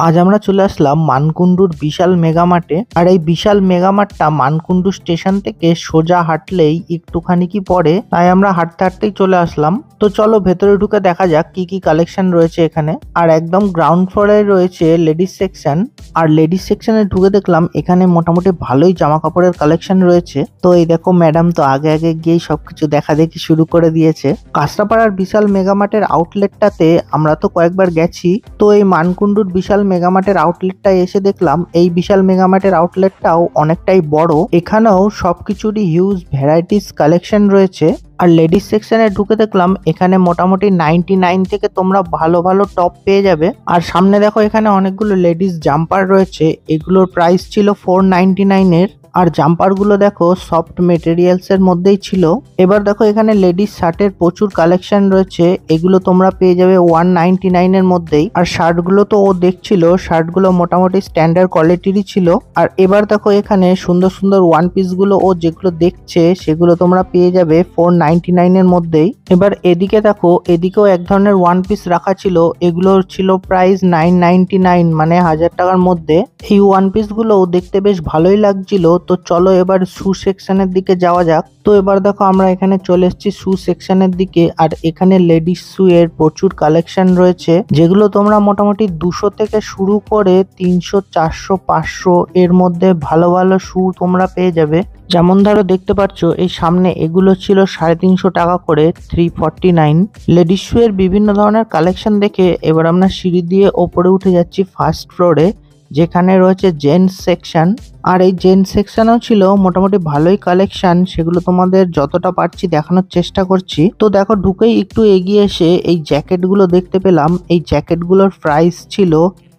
আজ আমরা চলে আসলাম মানকুণ্ডুর বিশাল মেগামার্টে। আর এই বিশাল মেগামার্টটা মানকুণ্ডু স্টেশন থেকে সোজা হাঁটলেই একটুখানি কি পরে, তাই আমরা হাঁটতে হাঁটতেই চলে আসলাম। তো চলো ভেতরে ঢুকে দেখা যাক কি কি কালেকশন রয়েছে এখানে। আর একদম গ্রাউন্ড ফ্লোরে রয়েছে লেডিস সেকশন। আর লেডিস সেকশনে ঢুকে দেখলাম এখানে মোটামুটি ভালোই জামা কাপড়ের কালেকশন রয়েছে। তো এই দেখো ম্যাডাম তো আগে আগে গিয়েই সবকিছু দেখা দেখি শুরু করে দিয়েছে। কাঁচরাপাড়ার বিশাল মেগামার্টের আউটলেটটাতে আমরা তো কয়েকবার গেছি। তো এই মানকুণ্ডুর বিশাল মেগামার্টের আউটলেটটায় এসে দেখলাম এই বিশাল মেগামার্টের আউটলেটটাও অনেকটাই বড়। এখানেও সবকিছুরই হিউজ ভ্যারাইটিস কালেকশন রয়েছে। আর লেডিস সেকশনে ঢুকে দেখলাম এখানে মোটামুটি 99 থেকে তোমরা ভালো ভালো টপ পেয়ে যাবে। আর সামনে দেখো এখানে অনেকগুলো লেডিস জাম্পার রয়েছে, এগুলোর প্রাইস ছিল 499 এর। আর জাম্পার গুলো দেখো সফট মেটেরিয়ালস এর মধ্যেই ছিল। এবার দেখো এখানে লেডিস শার্টের প্রচুর কালেকশন রয়েছে, এগুলো তোমরা পেয়ে যাবে 199 এর মধ্যেই। আর শার্ট গুলো তো ও দেখছিল, শার্ট গুলো মোটামুটি স্ট্যান্ডার্ড কোয়ালিটিরই ছিল। আর এবার দেখো এখানে সুন্দর সুন্দর ওয়ান পিস গুলো ও যেগুলো দেখছে সেগুলো তোমরা পেয়ে যাবে 499 এর মধ্যেই। এবার এদিকে দেখো, এদিকেও এক ধরনের ওয়ান পিস রাখা ছিল, এগুলোর ছিল প্রাইস 999, মানে 1000 টাকার মধ্যে। এই ওয়ান পিস গুলো দেখতে বেশ ভালোই লাগছিল। তো চলো এবার শু সেকশনের দিকে যাওয়া যাক। তো এবার দেখো আমরা এখানে চলে এসেছি শু সেকশনের দিকে। আর এখানে লেডিস শু এর প্রচুর কালেকশন রয়েছে, যেগুলো তোমরা মোটামুটি 200 থেকে শুরু করে 300, 400, 500 এর মধ্যে ভালো ভালো শু তোমরা পেয়ে যাবে। যেমন ধরো দেখতে পাচ্ছ এই সামনে এগুলো ছিল 350 টাকা করে, 349। লেডিস শু এর বিভিন্ন ধরনের কালেকশন দেখে এবার আমরা সিঁড়ি দিয়ে ওপরে উঠে যাচ্ছি ফার্স্ট ফ্লোরে, যেখানে রয়েছে জেন্টস সেকশন। আর এই জেন্টস সেকশনেও ছিল মোটামুটি ভালোই কালেকশন, সেগুলো তোমাদের যতটা পারছি দেখানোর চেষ্টা করছি। তো দেখো ঢুকেই একটু এগিয়ে এসে এই জ্যাকেট গুলো দেখতে পেলাম, এই জ্যাকেট গুলোর প্রাইস ছিল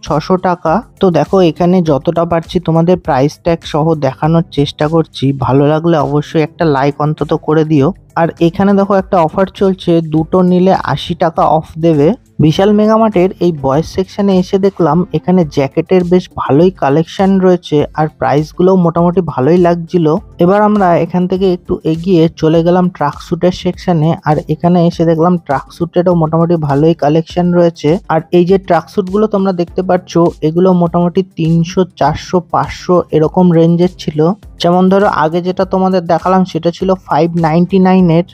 600 টাকা। তো দেখো এখানে যতটা পারছি তোমাদের প্রাইস ট্যাগ সহ দেখানোর চেষ্টা করছি, ভালো লাগলে অবশ্যই একটা লাইক অন্তত করে দিও। আর এখানে দেখো একটা অফার চলছে, দুটো নিলে 80 টাকা অফ দেবে। বিশাল মেগামার্টের এই বয়েজ সেকশনে এসে দেখলাম এখানে জ্যাকেটের বেশ ভালোই কালেকশন রয়েছে, আর প্রাইস গুলোও মোটামুটি ভালোই লাগছিল। এবার আমরা এখান থেকে একটু এগিয়ে চলে গেলাম ট্রাক স্যুটের সেকশনে। আর এখানে এসে দেখলাম ট্রাক স্যুটেরও মোটামুটি ভালোই কালেকশন রয়েছে। আর এই যে ট্রাক স্যুট গুলো তোমরা দেখতে পাচ্ছ, এগুলো মোটামুটি 300, 400, 500 এরকম রেঞ্জের ছিল। যেমন ধরো আগে যেটা তোমাদের দেখালাম সেটা ছিল 599 এর,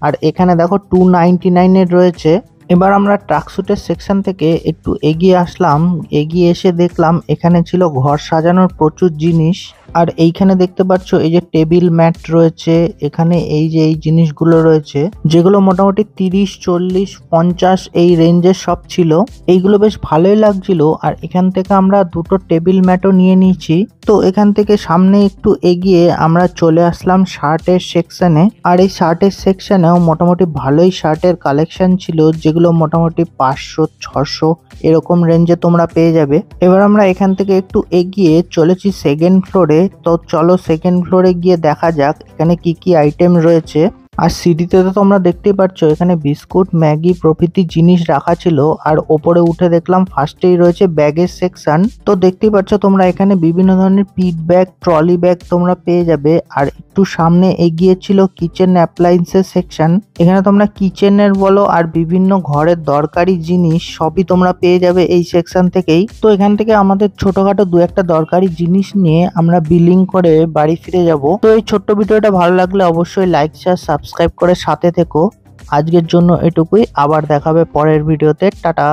আর এখানে দেখো 299 এর রয়েছে। এবার আমরা ট্রাক স্যুটের সেকশন থেকে একটু এগিয়ে আসলাম, এগিয়ে এসে দেখলাম এখানে ছিল ঘর সাজানোর প্রচুর জিনিস। আর এইখানে দেখতে পাচ্ছ এই যে টেবিল ম্যাট রয়েছে, এখানে এই যে এই জিনিসগুলো রয়েছে যেগুলো মোটামুটি 30, 40, 50 এই রেঞ্জের সব ছিল। এইগুলো বেশ ভালোই লাগছিল। আর এখান থেকে আমরা দুটো টেবিল ম্যাটও নিয়ে নিয়েছি। তো এখান থেকে সামনে একটু এগিয়ে আমরা চলে আসলাম শার্টের সেকশনে। আর এই শার্টের সেকশনেও মোটামুটি ভালোই শার্টের কালেকশন ছিল, যেগুলো মোটামুটি 500, 600 এরকম রেঞ্জে তোমরা পেয়ে যাবে। এবার আমরা এখান থেকে একটু এগিয়ে চলেছি সেকেন্ড ফ্লোরে। তো চলো সেকেন্ড ফ্লোরে গিয়ে দেখা যাক এখানে কি কি আইটেম রয়েছে। আর সিঁড়িতে তো তোমরা দেখতেই পাচ্ছ এখানে বিস্কুট, ম্যাগি প্রভৃতি জিনিস রাখা ছিল। আর ওপরে উঠে দেখলাম ফার্স্টেই রয়েছে ব্যাগের সেকশন। তো দেখতেই পাচ্ছ তোমরা এখানে বিভিন্ন ধরনের পিট ব্যাগ, ট্রলি ব্যাগ তোমরা পেয়ে যাবে। আর একটু সামনে এগিয়ে ছিল কিচেন অ্যাপ্লায়েন্সের সেকশন, এখানে তোমরা কিচেনের বলো আর বিভিন্ন ঘরের দরকারি জিনিস সবই তোমরা পেয়ে যাবে এই সেকশন থেকেই। তো এখান থেকে আমাদের ছোটখাটো দু একটা দরকারি জিনিস নিয়ে আমরা বিলিং করে বাড়ি ফিরে যাব। তো এই ছোট্ট ভিডিওটা ভালো লাগলে অবশ্যই লাইক, শেয়ার, সাবস্ক্রাইব করে সাথে থেকো। আজকের জন্য এটুকুই, আবার দেখাবে পরের ভিডিওতে। টাটা।